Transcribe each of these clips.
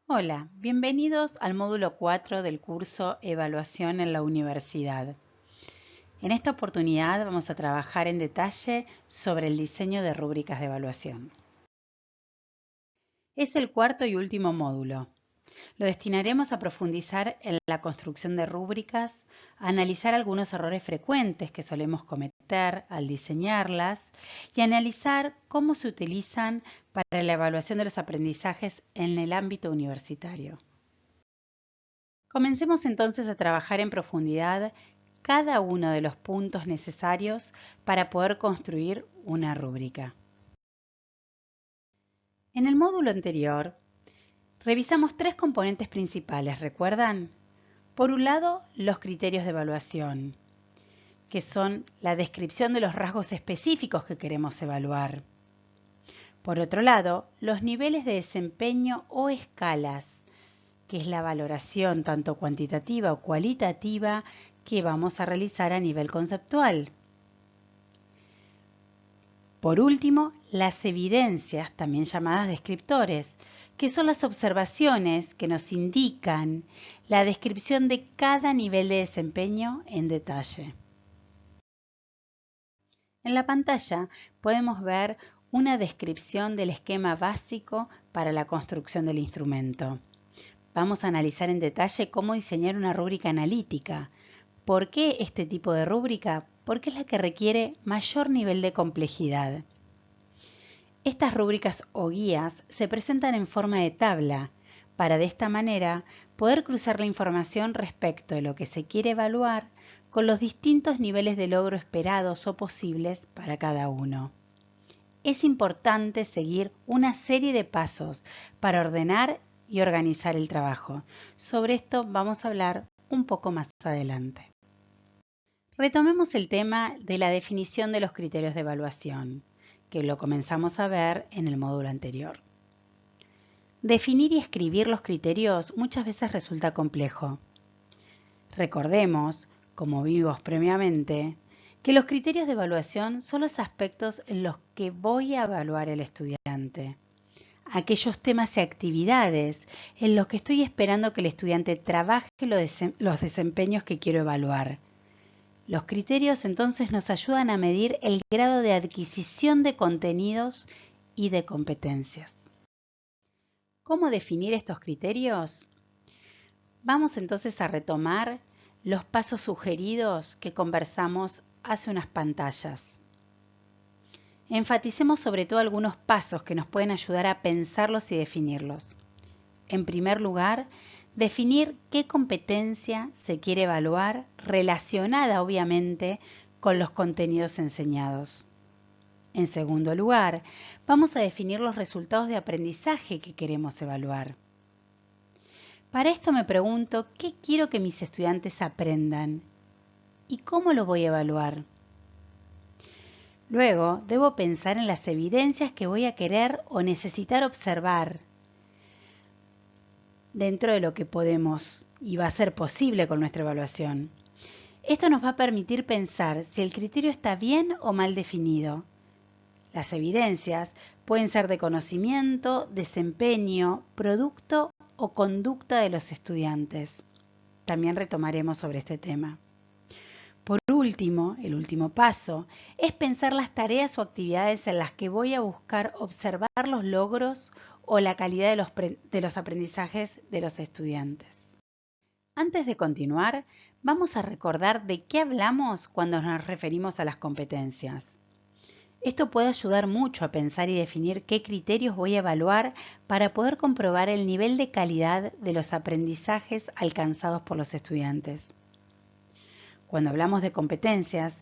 Hola, bienvenidos al módulo 4 del curso Evaluación en la Universidad. En esta oportunidad vamos a trabajar en detalle sobre el diseño de rúbricas de evaluación. Es el cuarto y último módulo. Lo destinaremos a profundizar en la construcción de rúbricas, a analizar algunos errores frecuentes que solemos cometer al diseñarlas y a analizar cómo se utilizan para la evaluación de los aprendizajes en el ámbito universitario. Comencemos entonces a trabajar en profundidad cada uno de los puntos necesarios para poder construir una rúbrica. En el módulo anterior, revisamos tres componentes principales, ¿recuerdan? Por un lado, los criterios de evaluación, que son la descripción de los rasgos específicos que queremos evaluar. Por otro lado, los niveles de desempeño o escalas, que es la valoración tanto cuantitativa o cualitativa que vamos a realizar a nivel conceptual. Por último, las evidencias, también llamadas descriptores, que son las observaciones que nos indican la descripción de cada nivel de desempeño en detalle. En la pantalla podemos ver una descripción del esquema básico para la construcción del instrumento. Vamos a analizar en detalle cómo diseñar una rúbrica analítica. ¿Por qué este tipo de rúbrica? Porque es la que requiere mayor nivel de complejidad. Estas rúbricas o guías se presentan en forma de tabla para de esta manera poder cruzar la información respecto de lo que se quiere evaluar con los distintos niveles de logro esperados o posibles para cada uno. Es importante seguir una serie de pasos para ordenar y organizar el trabajo. Sobre esto vamos a hablar un poco más adelante. Retomemos el tema de la definición de los criterios de evaluación, que lo comenzamos a ver en el módulo anterior. Definir y escribir los criterios muchas veces resulta complejo. Recordemos, como vimos previamente, que los criterios de evaluación son los aspectos en los que voy a evaluar al estudiante. Aquellos temas y actividades en los que estoy esperando que el estudiante trabaje los desempeños que quiero evaluar. Los criterios entonces nos ayudan a medir el grado de adquisición de contenidos y de competencias. ¿Cómo definir estos criterios? Vamos entonces a retomar los pasos sugeridos que conversamos hace unas pantallas. Enfaticemos sobre todo algunos pasos que nos pueden ayudar a pensarlos y definirlos. En primer lugar, definir qué competencia se quiere evaluar relacionada obviamente con los contenidos enseñados. En segundo lugar, vamos a definir los resultados de aprendizaje que queremos evaluar. Para esto me pregunto qué quiero que mis estudiantes aprendan y cómo lo voy a evaluar. Luego, debo pensar en las evidencias que voy a querer o necesitar observar dentro de lo que podemos y va a ser posible con nuestra evaluación. Esto nos va a permitir pensar si el criterio está bien o mal definido. Las evidencias pueden ser de conocimiento, desempeño, producto o conducta de los estudiantes. También retomaremos sobre este tema. Por último, el último paso es pensar las tareas o actividades en las que voy a buscar observar los logros o la calidad de los aprendizajes de los estudiantes. Antes de continuar, vamos a recordar de qué hablamos cuando nos referimos a las competencias. Esto puede ayudar mucho a pensar y definir qué criterios voy a evaluar para poder comprobar el nivel de calidad de los aprendizajes alcanzados por los estudiantes. Cuando hablamos de competencias,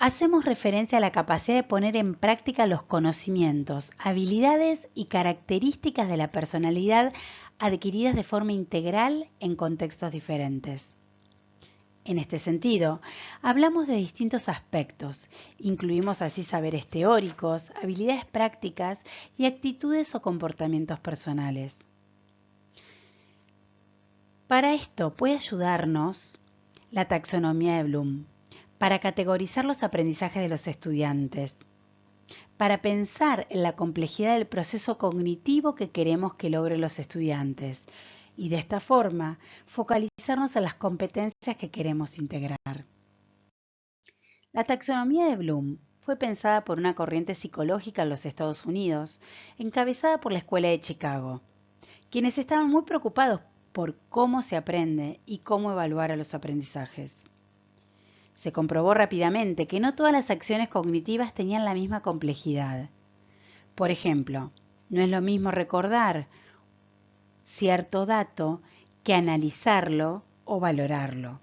hacemos referencia a la capacidad de poner en práctica los conocimientos, habilidades y características de la personalidad adquiridas de forma integral en contextos diferentes. En este sentido, hablamos de distintos aspectos, incluimos así saberes teóricos, habilidades prácticas y actitudes o comportamientos personales. Para esto puede ayudarnos la taxonomía de Bloom, para categorizar los aprendizajes de los estudiantes, para pensar en la complejidad del proceso cognitivo que queremos que logren los estudiantes y de esta forma focalizarnos en las competencias que queremos integrar. La taxonomía de Bloom fue pensada por una corriente psicológica en los Estados Unidos, encabezada por la Escuela de Chicago, quienes estaban muy preocupados por cómo se aprende y cómo evaluar a los aprendizajes. Se comprobó rápidamente que no todas las acciones cognitivas tenían la misma complejidad. Por ejemplo, no es lo mismo recordar cierto dato que analizarlo o valorarlo.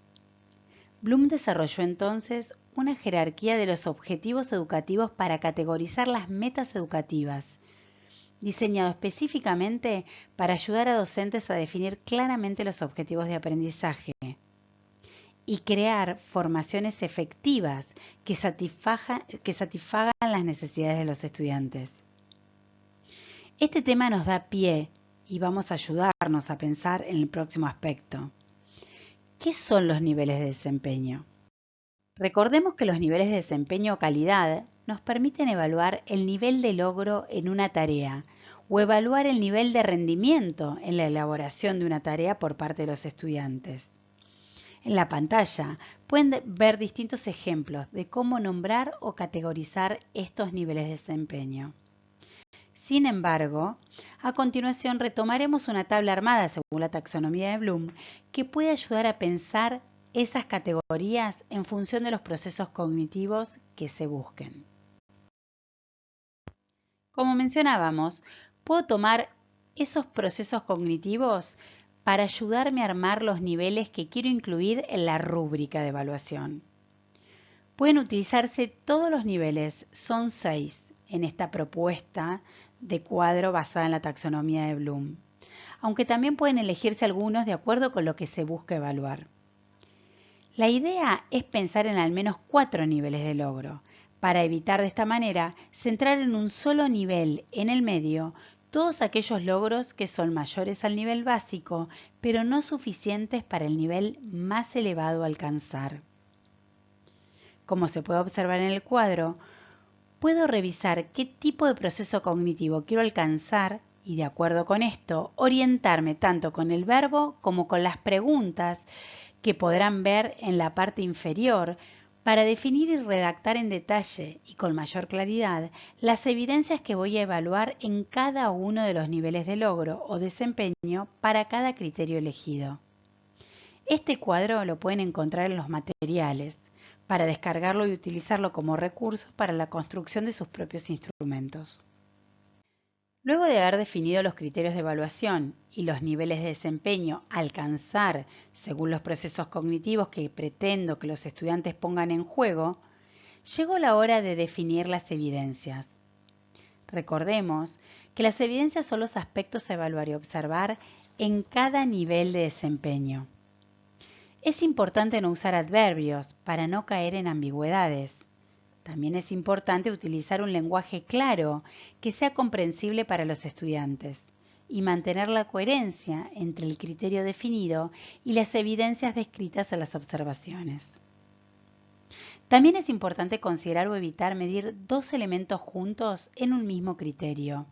Bloom desarrolló entonces una jerarquía de los objetivos educativos para categorizar las metas educativas, diseñado específicamente para ayudar a docentes a definir claramente los objetivos de aprendizaje y crear formaciones efectivas que satisfagan las necesidades de los estudiantes. Este tema nos da pie y vamos a ayudarnos a pensar en el próximo aspecto. ¿Qué son los niveles de desempeño? Recordemos que los niveles de desempeño o calidad nos permiten evaluar el nivel de logro en una tarea o evaluar el nivel de rendimiento en la elaboración de una tarea por parte de los estudiantes. En la pantalla pueden ver distintos ejemplos de cómo nombrar o categorizar estos niveles de desempeño. Sin embargo, a continuación retomaremos una tabla armada según la taxonomía de Bloom que puede ayudar a pensar esas categorías en función de los procesos cognitivos que se busquen. Como mencionábamos, puedo tomar esos procesos cognitivos para ayudarme a armar los niveles que quiero incluir en la rúbrica de evaluación. Pueden utilizarse todos los niveles, son 6 en esta propuesta de cuadro basada en la taxonomía de Bloom, aunque también pueden elegirse algunos de acuerdo con lo que se busca evaluar. La idea es pensar en al menos 4 niveles de logro, para evitar de esta manera centrar en un solo nivel en el medio todos aquellos logros que son mayores al nivel básico, pero no suficientes para el nivel más elevado a alcanzar. Como se puede observar en el cuadro, puedo revisar qué tipo de proceso cognitivo quiero alcanzar y, de acuerdo con esto, orientarme tanto con el verbo como con las preguntas que podrán ver en la parte inferior para definir y redactar en detalle y con mayor claridad las evidencias que voy a evaluar en cada uno de los niveles de logro o desempeño para cada criterio elegido. Este cuadro lo pueden encontrar en los materiales para descargarlo y utilizarlo como recurso para la construcción de sus propios instrumentos. Luego de haber definido los criterios de evaluación y los niveles de desempeño a alcanzar según los procesos cognitivos que pretendo que los estudiantes pongan en juego, llegó la hora de definir las evidencias. Recordemos que las evidencias son los aspectos a evaluar y observar en cada nivel de desempeño. Es importante no usar adverbios para no caer en ambigüedades. También es importante utilizar un lenguaje claro que sea comprensible para los estudiantes y mantener la coherencia entre el criterio definido y las evidencias descritas en las observaciones. También es importante considerar o evitar medir dos elementos juntos en un mismo criterio.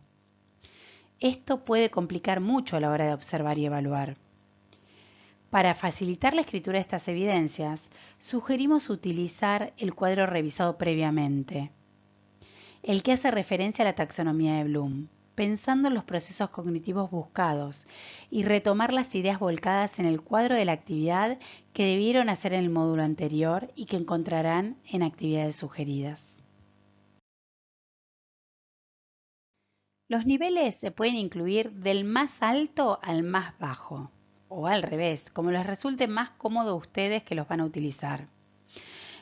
Esto puede complicar mucho a la hora de observar y evaluar. Para facilitar la escritura de estas evidencias, sugerimos utilizar el cuadro revisado previamente, el que hace referencia a la taxonomía de Bloom, pensando en los procesos cognitivos buscados y retomar las ideas volcadas en el cuadro de la actividad que debieron hacer en el módulo anterior y que encontrarán en actividades sugeridas. Los niveles se pueden incluir del más alto al más bajo, o al revés, como les resulte más cómodo a ustedes que los van a utilizar.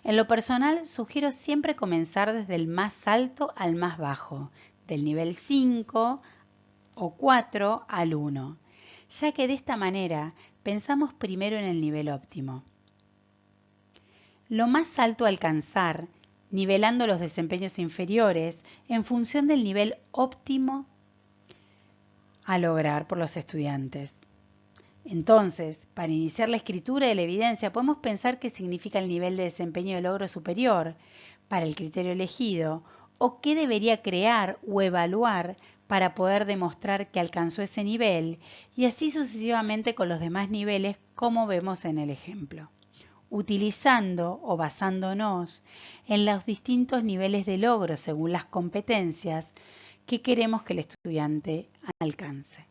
En lo personal, sugiero siempre comenzar desde el más alto al más bajo, del nivel 5 o 4 al 1, ya que de esta manera pensamos primero en el nivel óptimo. Lo más alto a alcanzar, nivelando los desempeños inferiores en función del nivel óptimo a lograr por los estudiantes. Entonces, para iniciar la escritura de la evidencia, podemos pensar qué significa el nivel de desempeño de logro superior para el criterio elegido o qué debería crear o evaluar para poder demostrar que alcanzó ese nivel, y así sucesivamente con los demás niveles como vemos en el ejemplo, utilizando o basándonos en los distintos niveles de logro según las competencias que queremos que el estudiante alcance.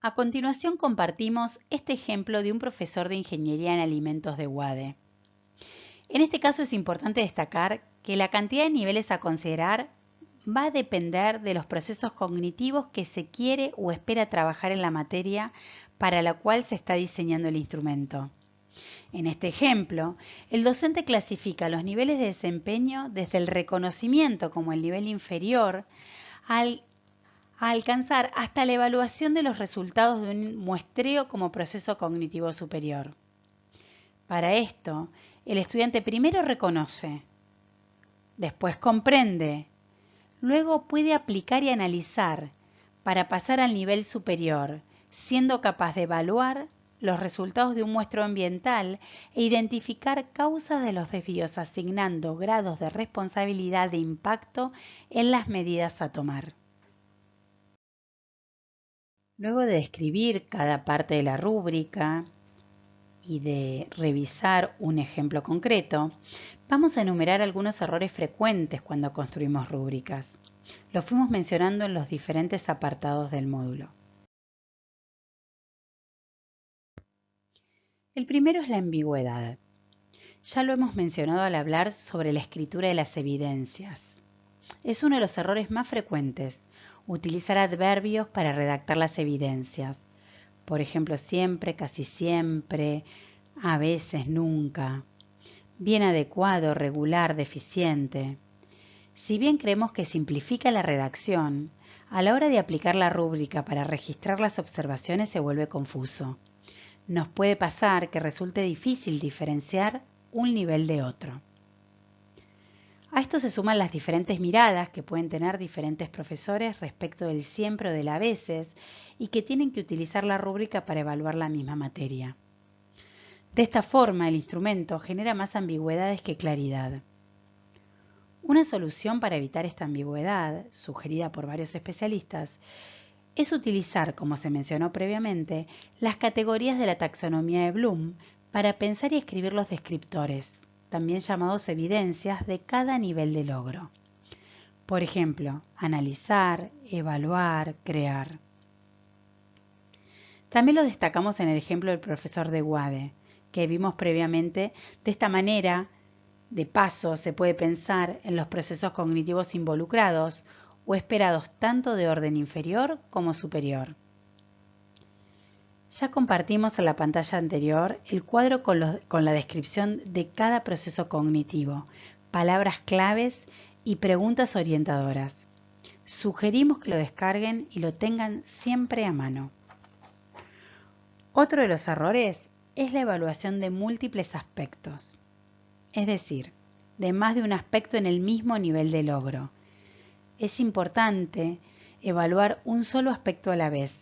A continuación compartimos este ejemplo de un profesor de Ingeniería en Alimentos de UADE. En este caso es importante destacar que la cantidad de niveles a considerar va a depender de los procesos cognitivos que se quiere o espera trabajar en la materia para la cual se está diseñando el instrumento. En este ejemplo, el docente clasifica los niveles de desempeño desde el reconocimiento como el nivel inferior a alcanzar hasta la evaluación de los resultados de un muestreo como proceso cognitivo superior. Para esto, el estudiante primero reconoce, después comprende, luego puede aplicar y analizar para pasar al nivel superior, siendo capaz de evaluar los resultados de un muestreo ambiental e identificar causas de los desvíos, asignando grados de responsabilidad de impacto en las medidas a tomar. Luego de describir cada parte de la rúbrica y de revisar un ejemplo concreto, vamos a enumerar algunos errores frecuentes cuando construimos rúbricas. Los fuimos mencionando en los diferentes apartados del módulo. El primero es la ambigüedad. Ya lo hemos mencionado al hablar sobre la escritura de las evidencias. Es uno de los errores más frecuentes, utilizar adverbios para redactar las evidencias. Por ejemplo, siempre, casi siempre, a veces, nunca. Bien adecuado, regular, deficiente. Si bien creemos que simplifica la redacción, a la hora de aplicar la rúbrica para registrar las observaciones se vuelve confuso. Nos puede pasar que resulte difícil diferenciar un nivel de otro. A esto se suman las diferentes miradas que pueden tener diferentes profesores respecto del siempre o del a veces y que tienen que utilizar la rúbrica para evaluar la misma materia. De esta forma, el instrumento genera más ambigüedades que claridad. Una solución para evitar esta ambigüedad, sugerida por varios especialistas, es utilizar, como se mencionó previamente, las categorías de la taxonomía de Bloom para pensar y escribir los descriptores, también llamados evidencias de cada nivel de logro. Por ejemplo, analizar, evaluar, crear. También lo destacamos en el ejemplo del profesor de UADE, que vimos previamente. De esta manera, de paso, se puede pensar en los procesos cognitivos involucrados o esperados tanto de orden inferior como superior. Ya compartimos en la pantalla anterior el cuadro con la descripción de cada proceso cognitivo, palabras claves y preguntas orientadoras. Sugerimos que lo descarguen y lo tengan siempre a mano. Otro de los errores es la evaluación de múltiples aspectos, es decir, de más de un aspecto en el mismo nivel de logro. Es importante evaluar un solo aspecto a la vez,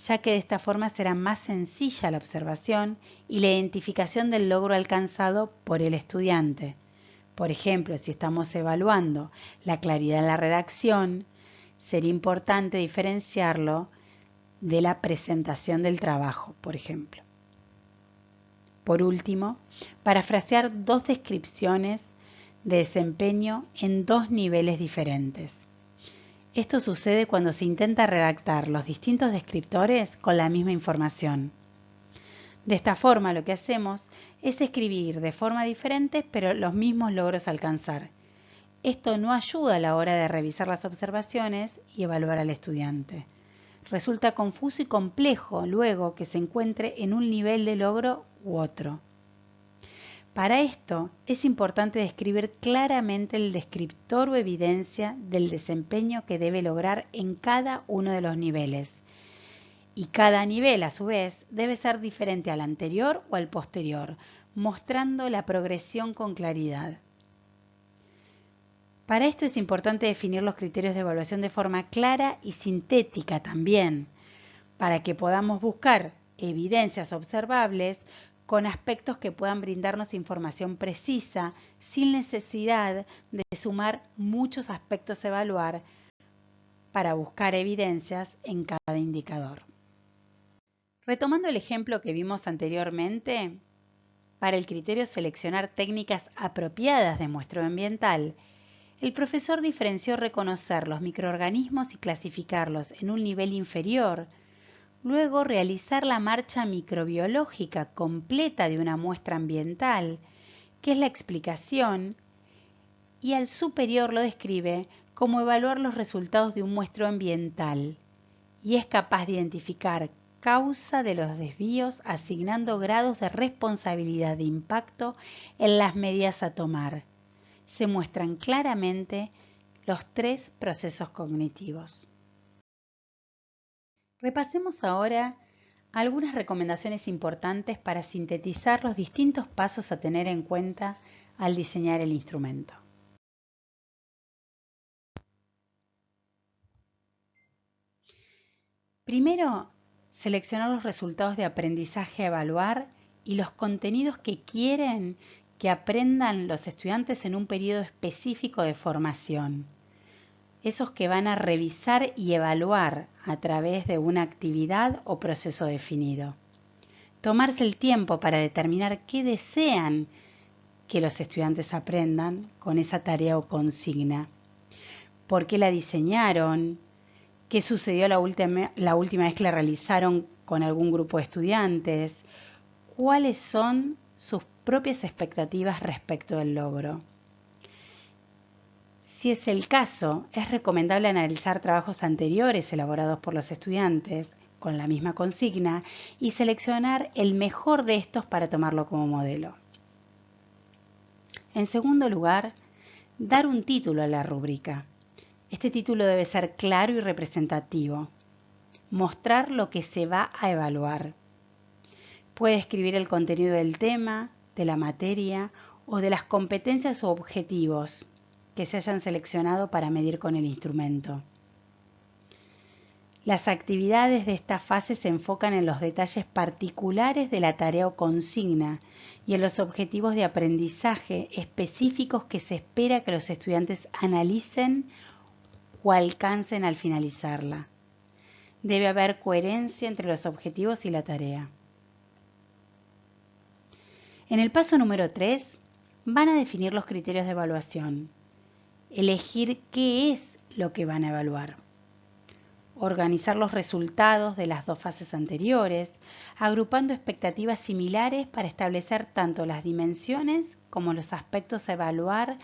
ya que de esta forma será más sencilla la observación y la identificación del logro alcanzado por el estudiante. Por ejemplo, si estamos evaluando la claridad en la redacción, sería importante diferenciarlo de la presentación del trabajo, por ejemplo. Por último, parafrasear dos descripciones de desempeño en dos niveles diferentes. Esto sucede cuando se intenta redactar los distintos descriptores con la misma información. De esta forma, lo que hacemos es escribir de forma diferente, pero los mismos logros a alcanzar. Esto no ayuda a la hora de revisar las observaciones y evaluar al estudiante. Resulta confuso y complejo luego que se encuentre en un nivel de logro u otro. Para esto es importante describir claramente el descriptor o evidencia del desempeño que debe lograr en cada uno de los niveles. Y cada nivel, a su vez, debe ser diferente al anterior o al posterior, mostrando la progresión con claridad. Para esto es importante definir los criterios de evaluación de forma clara y sintética también, para que podamos buscar evidencias observables con aspectos que puedan brindarnos información precisa, sin necesidad de sumar muchos aspectos a evaluar para buscar evidencias en cada indicador. Retomando el ejemplo que vimos anteriormente, para el criterio seleccionar técnicas apropiadas de muestreo ambiental, el profesor diferenció reconocer los microorganismos y clasificarlos en un nivel inferior, luego realizar la marcha microbiológica completa de una muestra ambiental, que es la explicación, y al superior lo describe como evaluar los resultados de un muestreo ambiental, y es capaz de identificar causa de los desvíos asignando grados de responsabilidad de impacto en las medidas a tomar. Se muestran claramente los 3 procesos cognitivos. Repasemos ahora algunas recomendaciones importantes para sintetizar los distintos pasos a tener en cuenta al diseñar el instrumento. Primero, seleccionar los resultados de aprendizaje a evaluar y los contenidos que quieren que aprendan los estudiantes en un periodo específico de formación. Esos que van a revisar y evaluar a través de una actividad o proceso definido. Tomarse el tiempo para determinar qué desean que los estudiantes aprendan con esa tarea o consigna. ¿Por qué la diseñaron? ¿Qué sucedió la última vez que la realizaron con algún grupo de estudiantes? ¿Cuáles son sus propias expectativas respecto del logro? Si es el caso, es recomendable analizar trabajos anteriores elaborados por los estudiantes con la misma consigna y seleccionar el mejor de estos para tomarlo como modelo. En segundo lugar, dar un título a la rúbrica. Este título debe ser claro y representativo. Mostrar lo que se va a evaluar. Puede escribir el contenido del tema, de la materia o de las competencias o objetivos que se hayan seleccionado para medir con el instrumento. Las actividades de esta fase se enfocan en los detalles particulares de la tarea o consigna y en los objetivos de aprendizaje específicos que se espera que los estudiantes analicen o alcancen al finalizarla. Debe haber coherencia entre los objetivos y la tarea. En el paso número 3, van a definir los criterios de evaluación. Elegir qué es lo que van a evaluar. Organizar los resultados de las 2 fases anteriores, agrupando expectativas similares para establecer tanto las dimensiones como los aspectos a evaluar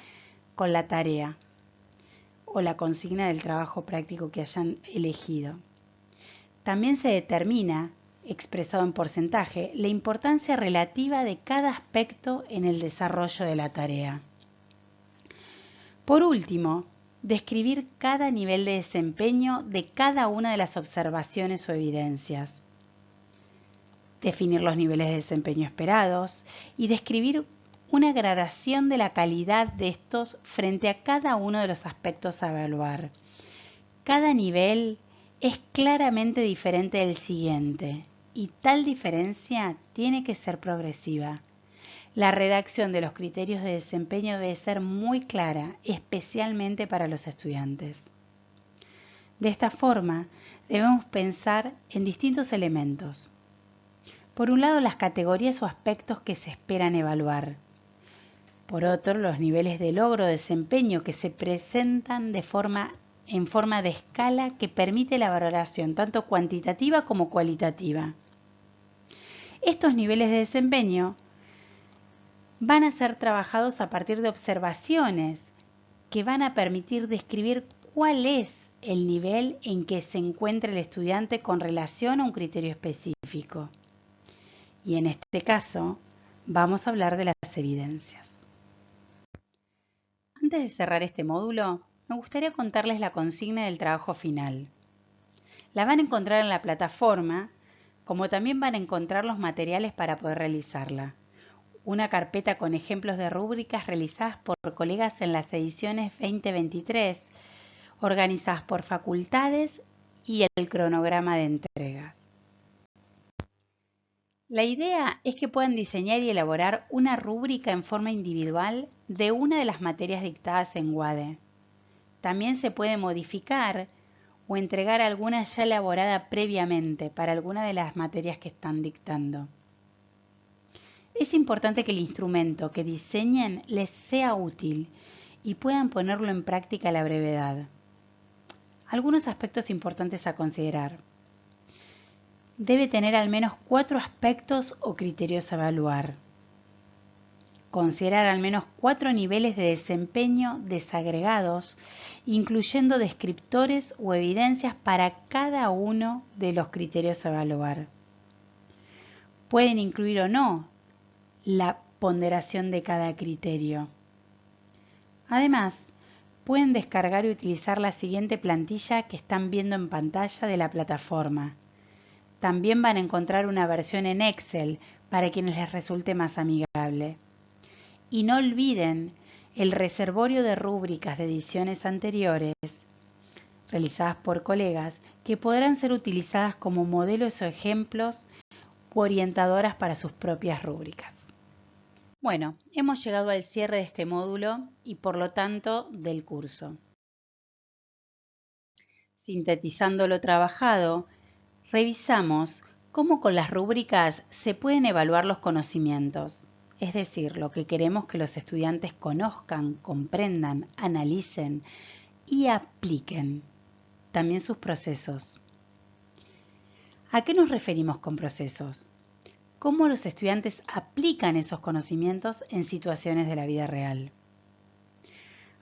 con la tarea o la consigna del trabajo práctico que hayan elegido. También se determina, expresado en porcentaje, la importancia relativa de cada aspecto en el desarrollo de la tarea. Por último, describir cada nivel de desempeño de cada una de las observaciones o evidencias. Definir los niveles de desempeño esperados y describir una gradación de la calidad de estos frente a cada uno de los aspectos a evaluar. Cada nivel es claramente diferente del siguiente y tal diferencia tiene que ser progresiva. La redacción de los criterios de desempeño debe ser muy clara, especialmente para los estudiantes. De esta forma, debemos pensar en distintos elementos. Por un lado, las categorías o aspectos que se esperan evaluar. Por otro, los niveles de logro o desempeño que se presentan en forma de escala que permite la valoración tanto cuantitativa como cualitativa. Estos niveles de desempeño van a ser trabajados a partir de observaciones que van a permitir describir cuál es el nivel en que se encuentra el estudiante con relación a un criterio específico. Y en este caso, vamos a hablar de las evidencias. Antes de cerrar este módulo, me gustaría contarles la consigna del trabajo final. La van a encontrar en la plataforma, como también van a encontrar los materiales para poder realizarla. Una carpeta con ejemplos de rúbricas realizadas por colegas en las ediciones 2023, organizadas por facultades y el cronograma de entrega. La idea es que puedan diseñar y elaborar una rúbrica en forma individual de una de las materias dictadas en WADE. También se puede modificar o entregar alguna ya elaborada previamente para alguna de las materias que están dictando. Es importante que el instrumento que diseñen les sea útil y puedan ponerlo en práctica a la brevedad. Algunos aspectos importantes a considerar. Debe tener al menos 4 aspectos o criterios a evaluar. Considerar al menos 4 niveles de desempeño desagregados, incluyendo descriptores o evidencias para cada uno de los criterios a evaluar. Pueden incluir o no la ponderación de cada criterio. Además, pueden descargar y utilizar la siguiente plantilla que están viendo en pantalla de la plataforma. También van a encontrar una versión en Excel para quienes les resulte más amigable. Y no olviden el reservorio de rúbricas de ediciones anteriores realizadas por colegas que podrán ser utilizadas como modelos o ejemplos u orientadoras para sus propias rúbricas. Bueno, hemos llegado al cierre de este módulo y por lo tanto del curso. Sintetizando lo trabajado, revisamos cómo con las rúbricas se pueden evaluar los conocimientos, es decir, lo que queremos que los estudiantes conozcan, comprendan, analicen y apliquen, también sus procesos. ¿A qué nos referimos con procesos? Cómo los estudiantes aplican esos conocimientos en situaciones de la vida real.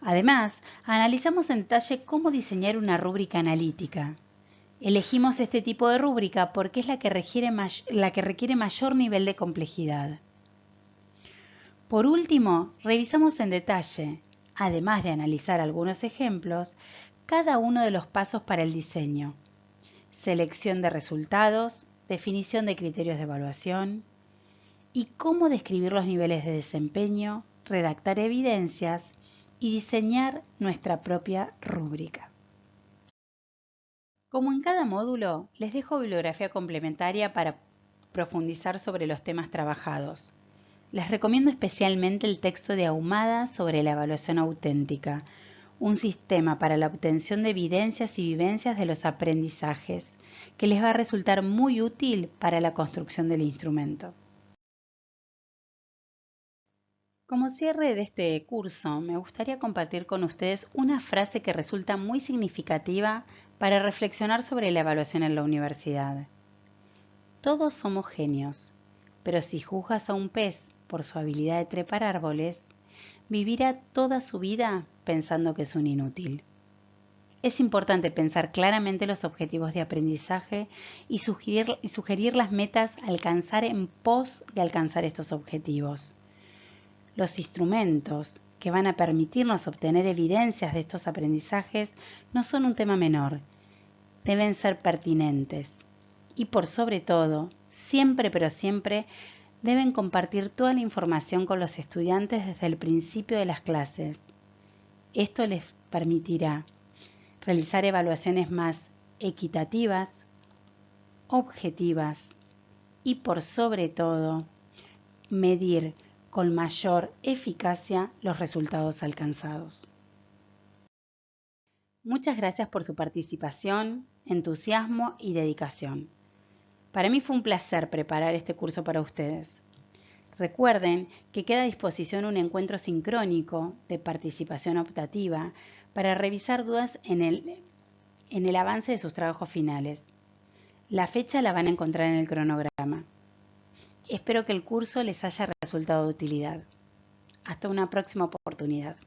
Además, analizamos en detalle cómo diseñar una rúbrica analítica. Elegimos este tipo de rúbrica porque es la que requiere mayor nivel de complejidad. Por último, revisamos en detalle, además de analizar algunos ejemplos, cada uno de los pasos para el diseño. Selección de resultados, definición de criterios de evaluación y cómo describir los niveles de desempeño, redactar evidencias y diseñar nuestra propia rúbrica. Como en cada módulo, les dejo bibliografía complementaria para profundizar sobre los temas trabajados. Les recomiendo especialmente el texto de Ahumada sobre la evaluación auténtica, un sistema para la obtención de evidencias y vivencias de los aprendizajes, que les va a resultar muy útil para la construcción del instrumento. Como cierre de este curso, me gustaría compartir con ustedes una frase que resulta muy significativa para reflexionar sobre la evaluación en la universidad. Todos somos genios, pero si juzgas a un pez por su habilidad de trepar árboles, vivirá toda su vida pensando que es un inútil. Es importante pensar claramente los objetivos de aprendizaje y sugerir las metas a alcanzar en pos de alcanzar estos objetivos. Los instrumentos que van a permitirnos obtener evidencias de estos aprendizajes no son un tema menor, deben ser pertinentes y por sobre todo, siempre pero siempre, deben compartir toda la información con los estudiantes desde el principio de las clases. Esto les permitirá realizar evaluaciones más equitativas, objetivas y por sobre todo, medir con mayor eficacia los resultados alcanzados. Muchas gracias por su participación, entusiasmo y dedicación. Para mí fue un placer preparar este curso para ustedes. Recuerden que queda a disposición un encuentro sincrónico de participación optativa para revisar dudas en el avance de sus trabajos finales. La fecha la van a encontrar en el cronograma. Espero que el curso les haya resultado de utilidad. Hasta una próxima oportunidad.